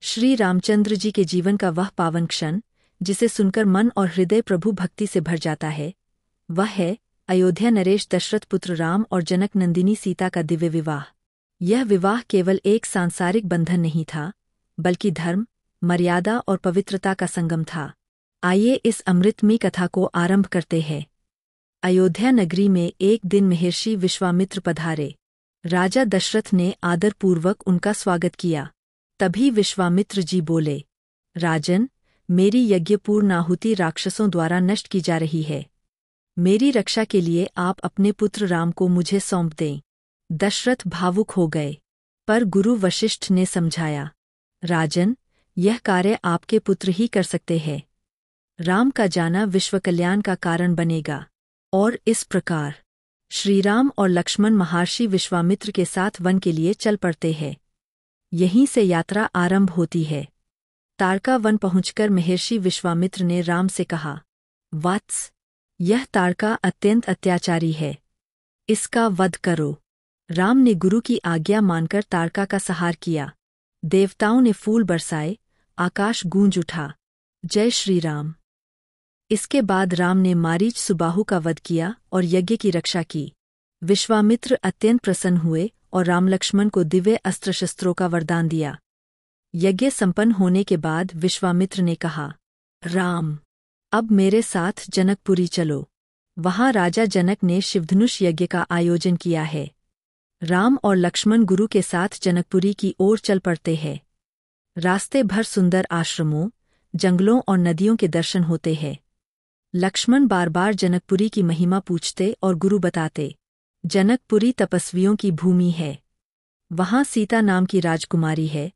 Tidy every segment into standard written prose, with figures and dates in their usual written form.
श्री रामचंद्र जी के जीवन का वह पावन क्षण जिसे सुनकर मन और हृदय प्रभु भक्ति से भर जाता है, वह है अयोध्या नरेश दशरथ पुत्र राम और जनक नंदिनी सीता का दिव्य विवाह। यह विवाह केवल एक सांसारिक बंधन नहीं था, बल्कि धर्म, मर्यादा और पवित्रता का संगम था। आइए इस अमृतमयी कथा को आरंभ करते हैं। अयोध्या नगरी में एक दिन महर्षि विश्वामित्र पधारे। राजा दशरथ ने आदरपूर्वक उनका स्वागत किया। तभी विश्वामित्र जी बोले, राजन, मेरी यज्ञपूर्ण आहुति राक्षसों द्वारा नष्ट की जा रही है। मेरी रक्षा के लिए आप अपने पुत्र राम को मुझे सौंप दें। दशरथ भावुक हो गए, पर गुरु वशिष्ठ ने समझाया, राजन, यह कार्य आपके पुत्र ही कर सकते हैं। राम का जाना विश्व कल्याण का कारण बनेगा। और इस प्रकार श्रीराम और लक्ष्मण महर्षि विश्वामित्र के साथ वन के लिए चल पड़ते हैं। यहीं से यात्रा आरंभ होती है। ताड़का वन पहुंचकर महर्षि विश्वामित्र ने राम से कहा, वत्स, यह ताड़का अत्यंत अत्याचारी है, इसका वध करो। राम ने गुरु की आज्ञा मानकर ताड़का का संहार किया। देवताओं ने फूल बरसाए, आकाश गूंज उठा, जय श्री राम। इसके बाद राम ने मारीच सुबाहु का वध किया और यज्ञ की रक्षा की। विश्वामित्र अत्यंत प्रसन्न हुए और राम लक्ष्मण को दिव्य अस्त्र शस्त्रों का वरदान दिया। यज्ञ संपन्न होने के बाद विश्वामित्र ने कहा, राम, अब मेरे साथ जनकपुरी चलो। वहां राजा जनक ने शिवधनुष यज्ञ का आयोजन किया है। राम और लक्ष्मण गुरु के साथ जनकपुरी की ओर चल पड़ते हैं। रास्ते भर सुंदर आश्रमों, जंगलों और नदियों के दर्शन होते हैं। लक्ष्मण बार बार जनकपुरी की महिमा पूछते और गुरु बताते। जनकपुरी तपस्वियों की भूमि है। वहां सीता नाम की राजकुमारी है,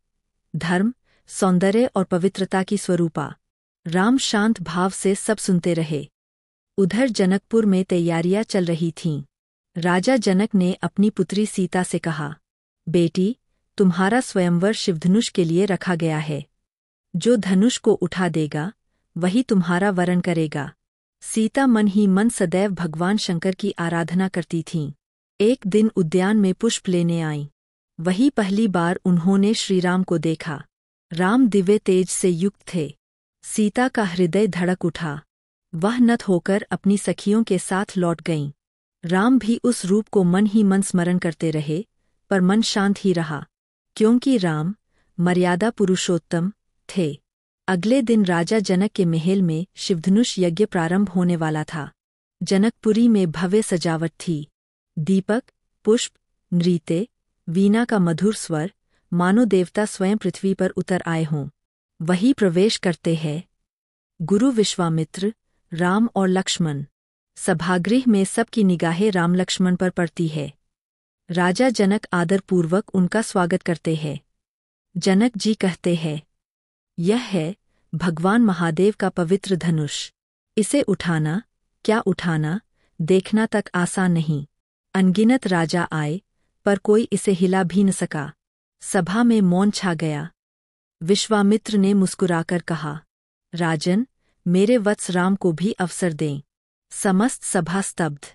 धर्म, सौंदर्य और पवित्रता की स्वरूपा। राम शांत भाव से सब सुनते रहे। उधर जनकपुर में तैयारियां चल रही थीं। राजा जनक ने अपनी पुत्री सीता से कहा, बेटी, तुम्हारा स्वयंवर शिवधनुष के लिए रखा गया है। जो धनुष को उठा देगा, वही तुम्हारा वरण करेगा। सीता मन ही मन सदैव भगवान शंकर की आराधना करती थीं। एक दिन उद्यान में पुष्प लेने आईं। वही पहली बार उन्होंने श्रीराम को देखा। राम दिव्य तेज से युक्त थे। सीता का हृदय धड़क उठा। वह नत होकर अपनी सखियों के साथ लौट गईं। राम भी उस रूप को मन ही मन स्मरण करते रहे, पर मन शांत ही रहा, क्योंकि राम मर्यादा पुरुषोत्तम थे। अगले दिन राजा जनक के महल में शिवधनुष यज्ञ प्रारंभ होने वाला था। जनकपुरी में भव्य सजावट थी। दीपक, पुष्प, नृत्य, वीणा का मधुर स्वर, मानो देवता स्वयं पृथ्वी पर उतर आए हों। वही प्रवेश करते हैं गुरु विश्वामित्र, राम और लक्ष्मण। सभागृह में सबकी निगाहें राम लक्ष्मण पर पड़ती है। राजा जनक आदरपूर्वक उनका स्वागत करते हैं। जनक जी कहते हैं, यह है भगवान महादेव का पवित्र धनुष। इसे उठाना, क्या उठाना, देखना तक आसान नहीं। अनगिनत राजा आए, पर कोई इसे हिला भी न सका। सभा में मौन छा गया। विश्वामित्र ने मुस्कुराकर कहा, राजन, मेरे वत्स राम को भी अवसर दें। समस्त सभा स्तब्ध।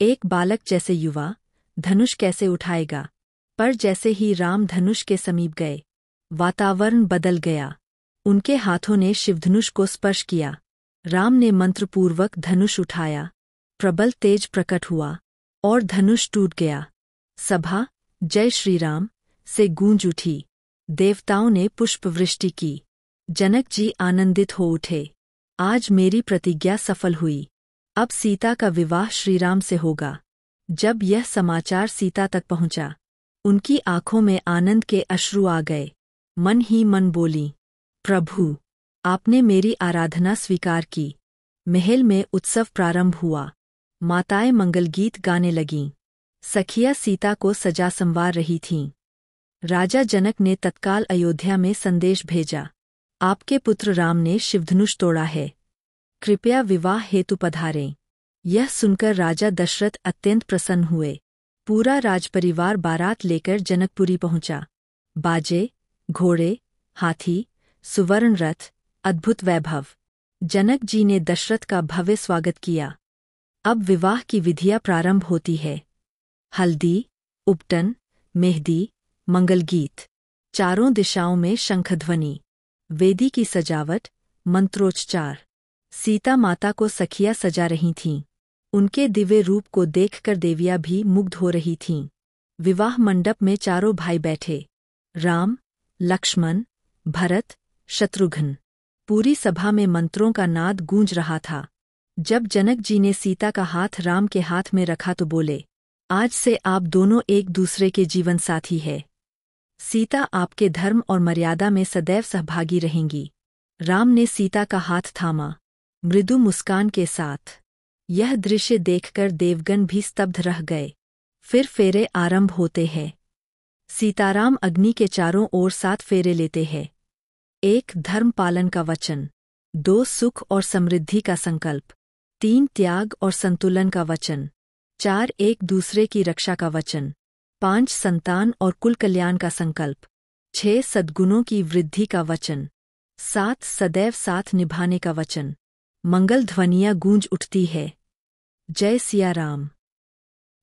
एक बालक जैसे युवा धनुष कैसे उठाएगा? पर जैसे ही राम धनुष के समीप गए, वातावरण बदल गया। उनके हाथों ने शिवधनुष को स्पर्श किया। राम ने मंत्रपूर्वक धनुष उठाया। प्रबल तेज प्रकट हुआ और धनुष टूट गया। सभा जय श्री राम से गूंज उठी। देवताओं ने पुष्पवृष्टि की। जनक जी आनंदित हो उठे। आज मेरी प्रतिज्ञा सफल हुई। अब सीता का विवाह श्रीराम से होगा। जब यह समाचार सीता तक पहुंचा, उनकी आंखों में आनंद के अश्रु आ गए। मन ही मन बोली, प्रभु, आपने मेरी आराधना स्वीकार की। महल में उत्सव प्रारंभ हुआ। माताएं मंगलगीत गाने लगीं। सखियां सीता को सजा संवार रही थीं। राजा जनक ने तत्काल अयोध्या में संदेश भेजा, आपके पुत्र राम ने शिवधनुष तोड़ा है, कृपया विवाह हेतु पधारें। यह सुनकर राजा दशरथ अत्यंत प्रसन्न हुए। पूरा राजपरिवार बारात लेकर जनकपुरी पहुंचा। बाजे, घोड़े, हाथी, सुवर्ण रथ, अद्भुत वैभव। जनक जी ने दशरथ का भव्य स्वागत किया। अब विवाह की विधियां प्रारंभ होती है। हल्दी, उपटन, मेहंदी, मंगलगीत। चारों दिशाओं में शंखध्वनि, वेदी की सजावट, मंत्रोच्चार। सीता माता को सखियां सजा रही थीं। उनके दिव्य रूप को देखकर देवियां भी मुग्ध हो रही थीं। विवाह मंडप में चारों भाई बैठे, राम, लक्ष्मण, भरत, शत्रुघ्न। पूरी सभा में मंत्रों का नाद गूंज रहा था। जब जनक जी ने सीता का हाथ राम के हाथ में रखा तो बोले, आज से आप दोनों एक दूसरे के जीवन साथी है। सीता आपके धर्म और मर्यादा में सदैव सहभागी रहेंगी। राम ने सीता का हाथ थामा, मृदु मुस्कान के साथ। यह दृश्य देखकर देवगण भी स्तब्ध रह गए। फिर फेरे आरंभ होते हैं। सीताराम अग्नि के चारों ओर 7 फेरे लेते हैं। 1 धर्म पालन का वचन, 2 सुख और समृद्धि का संकल्प, 3 त्याग और संतुलन का वचन, 4 एक दूसरे की रक्षा का वचन, 5 संतान और कुल कल्याण का संकल्प, 6 सद्गुणों की वृद्धि का वचन, 7 सदैव साथ निभाने का वचन। मंगल ध्वनियां गूंज उठती है। जय सिया राम।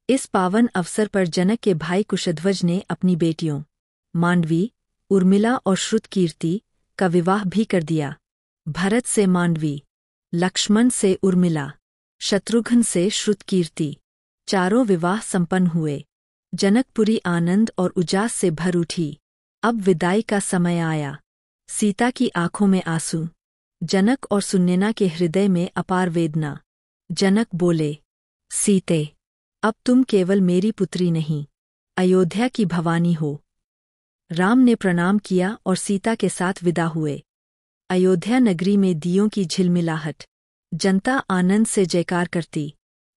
इस पावन अवसर पर जनक के भाई कुशध्वज ने अपनी बेटियों मांडवी, उर्मिला और श्रुतकीर्ति का विवाह भी कर दिया। भरत से मांडवी, लक्ष्मण से उर्मिला, शत्रुघ्न से श्रुतकीर्ति। चारों विवाह संपन्न हुए। जनकपुरी आनंद और उजास से भर उठी। अब विदाई का समय आया। सीता की आंखों में आंसू, जनक और सुनैना के हृदय में अपार वेदना। जनक बोले, सीते, अब तुम केवल मेरी पुत्री नहीं, अयोध्या की भवानी हो। राम ने प्रणाम किया और सीता के साथ विदा हुए। अयोध्या नगरी में दियों की झिलमिलाहट, जनता आनंद से जयकार करती,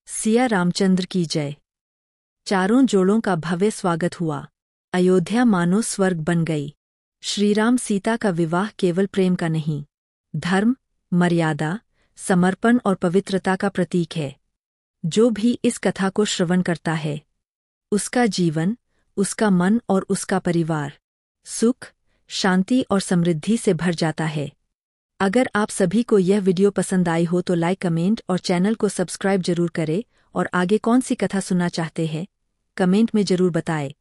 सिया रामचंद्र की जय। चारों जोड़ों का भव्य स्वागत हुआ। अयोध्या मानो स्वर्ग बन गई। श्रीराम सीता का विवाह केवल प्रेम का नहीं, धर्म, मर्यादा, समर्पण और पवित्रता का प्रतीक है। जो भी इस कथा को श्रवण करता है, उसका जीवन, उसका मन और उसका परिवार सुख, शांति और समृद्धि से भर जाता है। अगर आप सभी को यह वीडियो पसंद आई हो तो लाइक, कमेंट और चैनल को सब्सक्राइब जरूर करें और आगे कौन सी कथा सुनना चाहते हैं, कमेंट में जरूर बताएं।